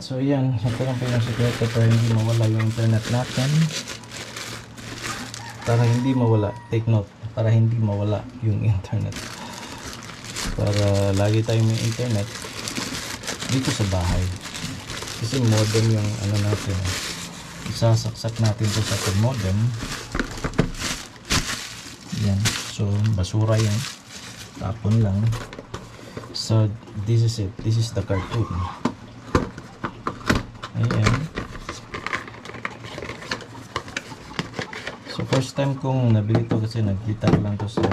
So yan, ito lang po yung sikreto para hindi mawala yung internet natin. Para hindi mawala, take note, para hindi mawala yung internet. Para lagi tayong may internet dito sa bahay. Kasi modem yung ano natin. Isasaksak natin to sa modem. Yan. So, basura yan. Tapon lang. So, this is it. This is the cartoon. Ayan. So, first time kong nabili to kasi nagkita ko lang to sa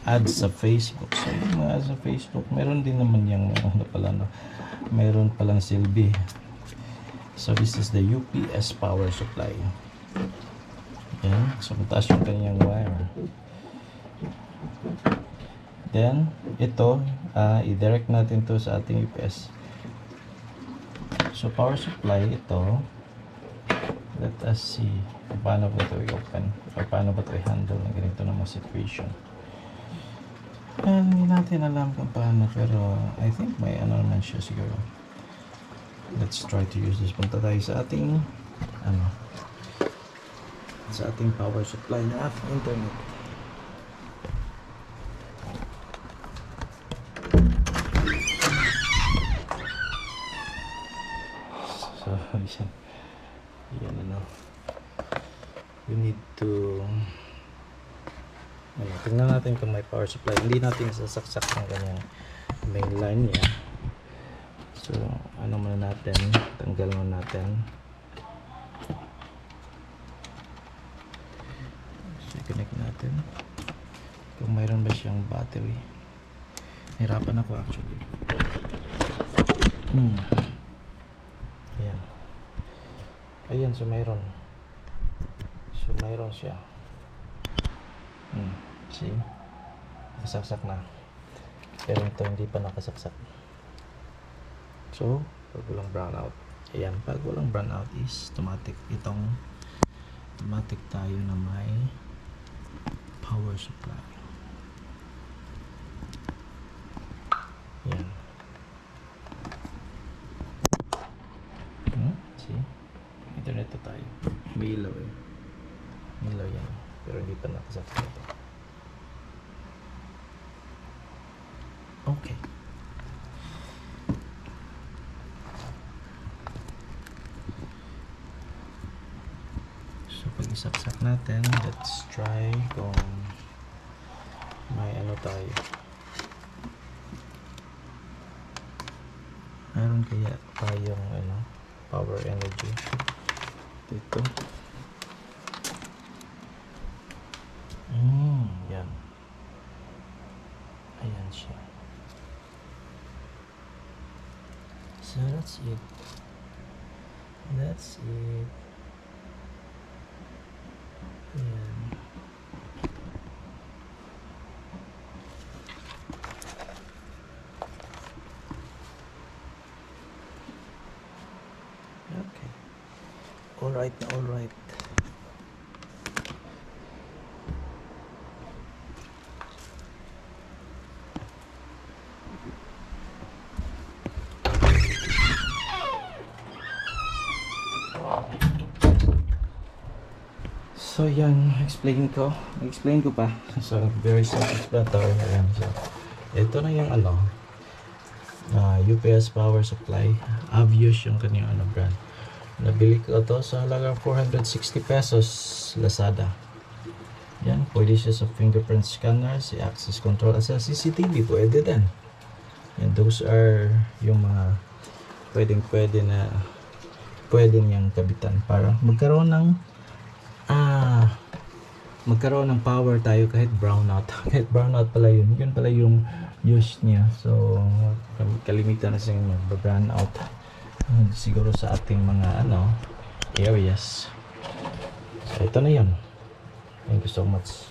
ads sa Facebook. So, yung mga ads sa Facebook, meron din naman yung ano pala, no? Meron palang silbi. So, this is the UPS power supply. Ayan. So, mataas yung kanyang wire. Then, ito, i-direct natin to sa ating UPS. So, power supply, ito, let us see paano ba ito i-open or paano ba ito i-handle na ganito na mga situation. Hindi natin alam kung paano, pero I think may ano naman siya siguro. Let's try to use this. Punta tayo sa ating sa ating power supply na internet. So, yan ano. We need to tingnan natin kung may power supply. Hindi natin sasaksak ng kanyang main line niya. So, ano muna natin? Tanggal muna natin. So, connect natin. Kung mayroon ba siyang battery. Hirapan ako actually. Ayan. Ayan, so mayroon. So, mayroon siya. See? Nakasaksak na. Pero ito hindi pa nakasaksak. So, pag walang brownout. Ayan, pag walang brownout is automatic. Itong automatic tayo na may power supply. Ayan. See? Internet na tayo. May ilaw eh. May ilaw yan. Pero hindi pa nakasaksak ito. Okay. So, pag isaksak natin, let's try kung may ano tayo. Mayroon kaya tayong power energy dito. Yan. Ayan siya. So that's it. That's it. Ayan. Okay. Alright, alright. So yan, explain ko pa. So very self-explanatory na yan. So ito na yung UPS power supply. Obvious yung kanyang brand. Nabili ko to sa halagang 460 pesos Lazada. Yan, pwede siya sa fingerprint scanner, si access control at sa CCTV, pwede din. And those are yung mga pwede niyang kabitan para magkaroon ng power tayo kahit brownout. Kahit brownout pala yun pala yung use niya. So kalimitan na siyang mag-brownout siguro sa ating mga areas. So ito na yun. Thank you so much.